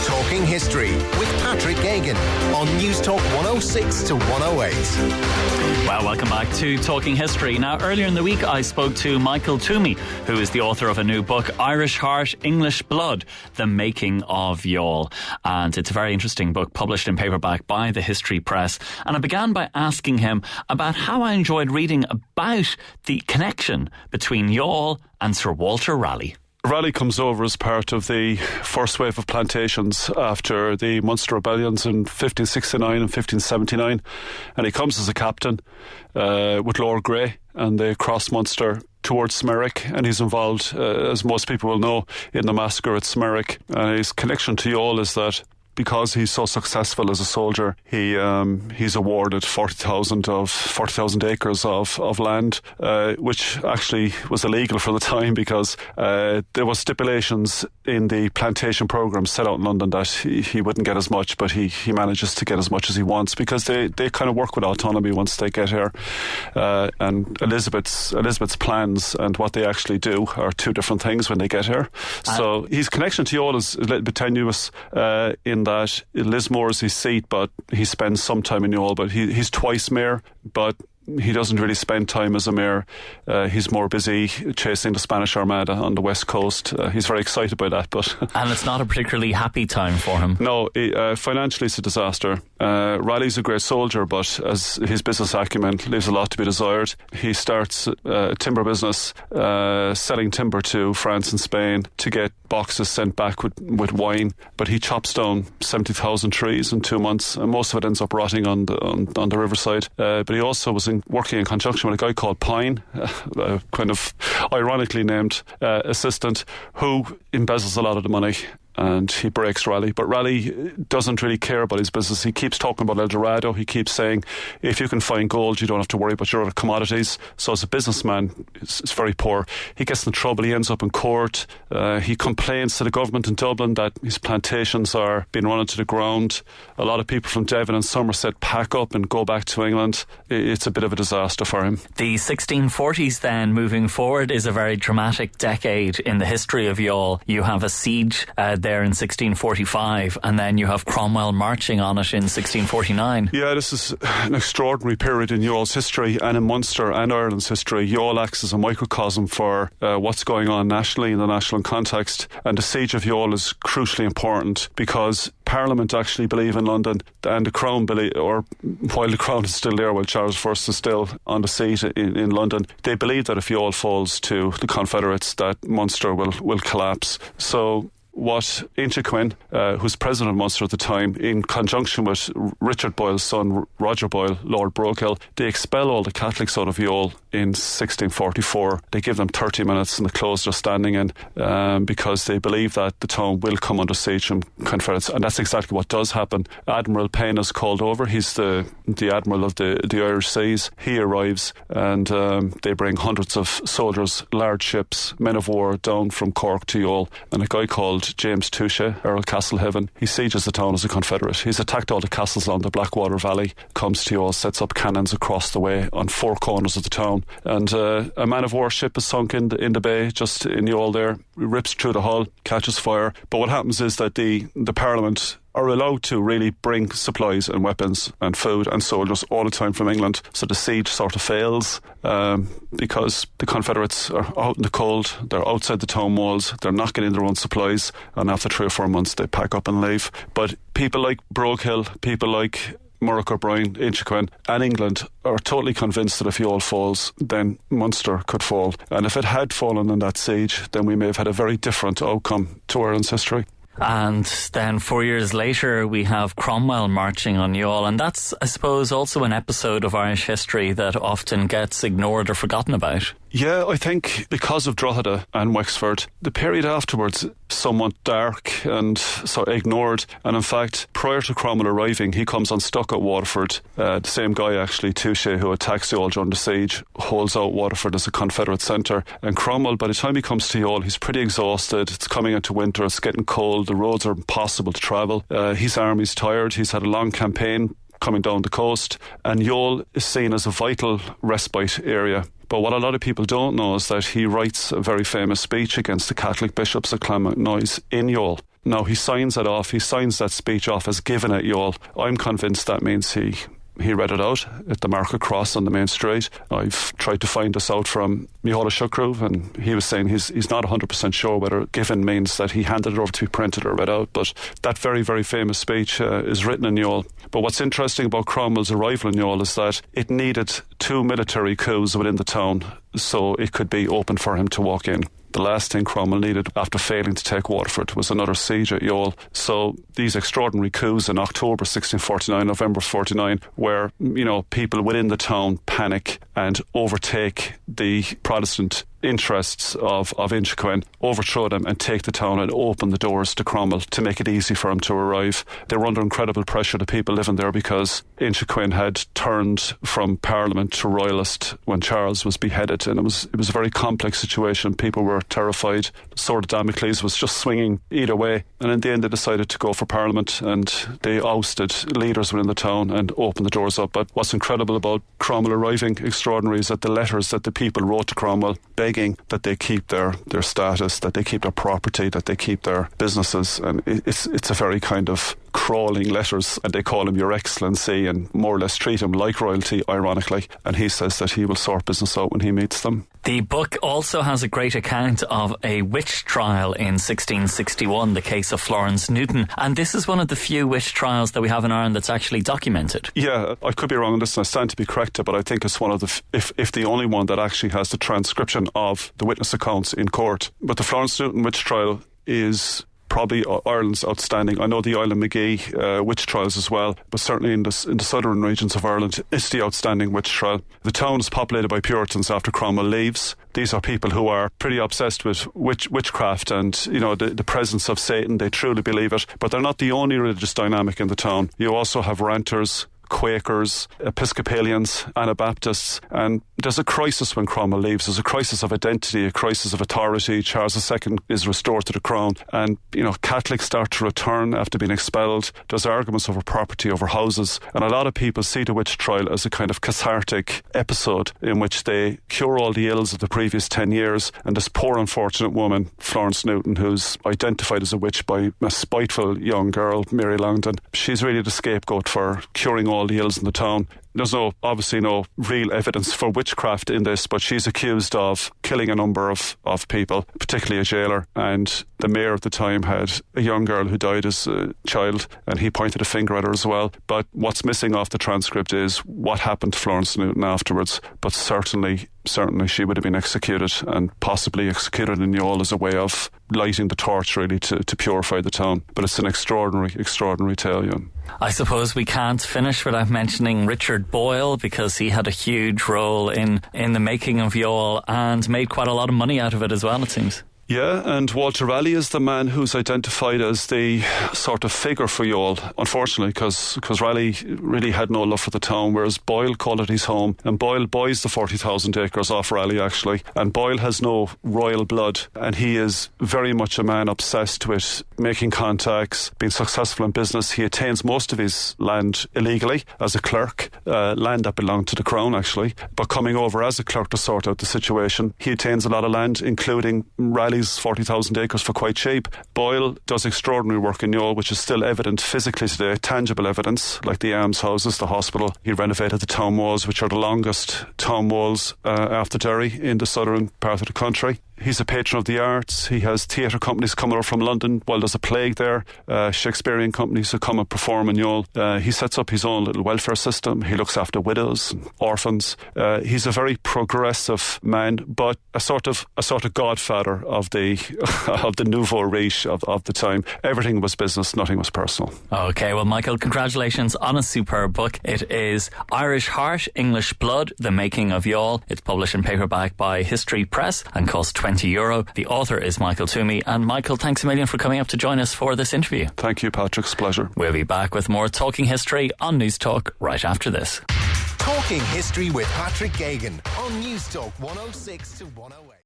Talking History with Patrick Geoghegan on Newstalk 106-108. Well, welcome back to Talking History. Now, earlier in the week, I spoke to Michael Twomey, who is the author of a new book, Irish Heart, English Blood, The Making of Youghal. And it's a very interesting book, published in paperback by the History Press. And I began by asking him about how I enjoyed reading about the connection between Youghal and Sir Walter Raleigh. Raleigh comes over as part of the first wave of plantations after the Munster rebellions in 1569 and 1579, and he comes as a captain with Lord Grey, and they cross Munster towards Smerwick, and he's involved, as most people will know, in the massacre at Smerwick. And his connection to Youghal is that because he's so successful as a soldier, he's awarded 40,000 acres of land, which actually was illegal for the time, because there was stipulations in the plantation programme set out in London that he wouldn't get as much, but he manages to get as much as he wants, because they kind of work with autonomy once they get here. And Elizabeth's plans and what they actually do are two different things when they get here. So his connection to Youghal is a little bit tenuous in that Lismore is his seat, but he spends some time in Youghal. But he's twice mayor, but he doesn't really spend time as a mayor. He's more busy chasing the Spanish Armada on the west coast. He's very excited by that, but and it's not a particularly happy time for him. No, financially it's a disaster. Raleigh's a great soldier, but as his business acumen leaves a lot to be desired. He starts a timber business, selling timber to France and Spain to get boxes sent back with wine, but he chops down 70,000 trees in 2 months, and most of it ends up rotting on the riverside. But he also was working in conjunction with a guy called Pine, a kind of ironically named assistant, who embezzles a lot of the money. And he breaks Raleigh. But Raleigh doesn't really care about his business. He keeps talking about El Dorado. He keeps saying, if you can find gold, you don't have to worry about your other commodities. So as a businessman, it's very poor. He gets in trouble. He ends up in court. He complains to the government in Dublin that his plantations are being run into the ground. A lot of people from Devon and Somerset pack up and go back to England. It's a bit of a disaster for him. The 1640s then, moving forward, is a very dramatic decade in the history of Youghal. You have a siege there in 1645, and then you have Cromwell marching on it in 1649. Yeah, this is an extraordinary period in Youghall's history, and in Munster and Ireland's history. Youghal acts as a microcosm for what's going on nationally in the national context, and the siege of Youghal is crucially important because Parliament actually believe in London, and the Crown believe, or while the Crown is still there, while Charles I is still on the seat in London, they believe that if Youghal falls to the Confederates, that Munster will collapse. So what Inchiquin, who's president of Munster at the time, in conjunction with Richard Boyle's son, Roger Boyle, Lord Brokehill, they expel all the Catholics out of Youghal in 1644. They give them 30 minutes in the close they're standing in, because they believe that the town will come under siege from Confederates, and that's exactly what does happen. Admiral Payne is called over. He's the Admiral of the Irish Seas. He arrives, and they bring hundreds of soldiers, large ships, men of war down from Cork to Youghal, and a guy called James Touchet, Earl Castlehaven, he sieges the town as a Confederate. He's attacked all the castles along the Blackwater Valley, comes to Youghal, sets up cannons across the way on four corners of the town, and a man of war ship is sunk in the bay just in Youghal there, rips through the hull, catches fire. But what happens is that the Parliament are allowed to really bring supplies and weapons and food and soldiers all the time from England. So the siege sort of fails because the Confederates are out in the cold, they're outside the town walls, they're not getting their own supplies, and after 3 or 4 months they pack up and leave. But people like Brokehill, people like Murroch O'Brien, Inchiquin and England are totally convinced that if Youghal falls, then Munster could fall. And if it had fallen in that siege, then we may have had a very different outcome to Ireland's history. And then 4 years later, we have Cromwell marching on Youghal. And that's, I suppose, also an episode of Irish history that often gets ignored or forgotten about. Yeah, I think because of Drogheda and Wexford, the period afterwards somewhat dark and sort of ignored. And in fact, prior to Cromwell arriving, he comes unstuck at Waterford. The same guy, actually, Touchet, who attacks Youghal during the siege, holds out Waterford as a Confederate centre. And Cromwell, by the time he comes to Youghal, he's pretty exhausted. It's coming into winter, it's getting cold, the roads are impossible to travel. His army's tired, he's had a long campaign coming down the coast, and Youghal is seen as a vital respite area. But what a lot of people don't know is that he writes a very famous speech against the Catholic bishops at Clonmacnoise in Youghal. Now, he signs it off. He signs that speech off as given at Youghal. I'm convinced that means he read it out at the Market Cross on the main street. I've tried to find this out from Micheál Shughrú, and he was saying he's not 100% sure whether given means that he handed it over to be printed or read out, but that very, very famous speech is written in Youghal. But what's interesting about Cromwell's arrival in Youghal is that it needed 2 military coups within the town so it could be open for him to walk in. The last thing Cromwell needed after failing to take Waterford was another siege at Youghal. So these extraordinary coups in October 1649, November 49, where, people within the town panic and overtake the Protestant interests of Inchiquin, overthrow them and take the town and open the doors to Cromwell to make it easy for him to arrive. They were under incredible pressure, the people living there, because Inchiquin had turned from Parliament to Royalist when Charles was beheaded, and it was a very complex situation. People were terrified. The sword of Damocles was just swinging either way, and in the end they decided to go for Parliament, and they ousted leaders within the town and opened the doors up. But what's incredible about Cromwell arriving, extraordinary, is that the letters that the people wrote to Cromwell begging that they keep their status, that they keep their property, that they keep their businesses, and it's a very kind of crawling letters, and they call him Your Excellency and more or less treat him like royalty, ironically, and he says that he will sort business out when he meets them. The book also has a great account of a witch trial in 1661, the case of Florence Newton, and this is one of the few witch trials that we have in Ireland that's actually documented. Yeah, I could be wrong on this and I stand to be corrected, but I think it's one of the, if the only one that actually has the transcription of the witness accounts in court. But the Florence Newton witch trial is probably Ireland's outstanding. I know the Island Magee witch trials as well, but certainly in the southern regions of Ireland, it's the outstanding witch trial. The town is populated by Puritans after Cromwell leaves. These are people who are pretty obsessed with witchcraft and, the presence of Satan. They truly believe it. But they're not the only religious dynamic in the town. You also have ranters, Quakers, Episcopalians, Anabaptists, and there's a crisis when Cromwell leaves. There's a crisis of identity, a crisis of authority. Charles II is restored to the crown, and Catholics start to return after being expelled. There's arguments over property, over houses, and a lot of people see the witch trial as a kind of cathartic episode in which they cure all the ills of the previous 10 years, and this poor unfortunate woman, Florence Newton, who's identified as a witch by a spiteful young girl, Mary Langdon, she's really the scapegoat for curing all the ills in the town. There's obviously no real evidence for witchcraft in this, but she's accused of killing a number of people, particularly a jailer, and the mayor at the time had a young girl who died as a child, and he pointed a finger at her as well. But what's missing off the transcript is what happened to Florence Newton afterwards, but certainly she would have been executed, and possibly executed in Youghal as a way of lighting the torch really to purify the town. But it's an extraordinary tale, yeah. I suppose we can't finish without mentioning Richard Boyle, because he had a huge role in the making of Youghal and made quite a lot of money out of it as well, it seems. Yeah, and Walter Raleigh is the man who's identified as the sort of figure for Youghal, unfortunately, because Raleigh really had no love for the town, whereas Boyle called it his home, and Boyle buys the 40,000 acres off Raleigh, actually, and Boyle has no royal blood, and he is very much a man obsessed with making contacts, being successful in business. He attains most of his land illegally as a clerk, land that belonged to the crown, actually, but coming over as a clerk to sort out the situation. He attains a lot of land, including Raleigh's 40,000 acres for quite cheap. Boyle does extraordinary work in Youghal, which is still evident physically today, tangible evidence, like the almshouses, the hospital. He renovated the town walls, which are the longest town walls after Derry in the southern part of the country. He's a patron of the arts. He has theatre companies coming over from London while there's a plague there, Shakespearean companies who come and perform in Youghal. He sets up his own little welfare system. He looks after widows, orphans. He's a very progressive man, but a sort of godfather of the nouveau riche of the time. Everything was business, nothing was personal. Okay, well, Michael, congratulations on a superb book. It is Irish Heart, English Blood, The Making of Youghal. It's published in paperback by History Press and costs €20. The author is Michael Twomey. And Michael, thanks a million for coming up to join us for this interview. Thank you, Patrick. It's a pleasure. We'll be back with more Talking History on Newstalk right after this. Talking History with Patrick Geoghegan on Newstalk 106-108.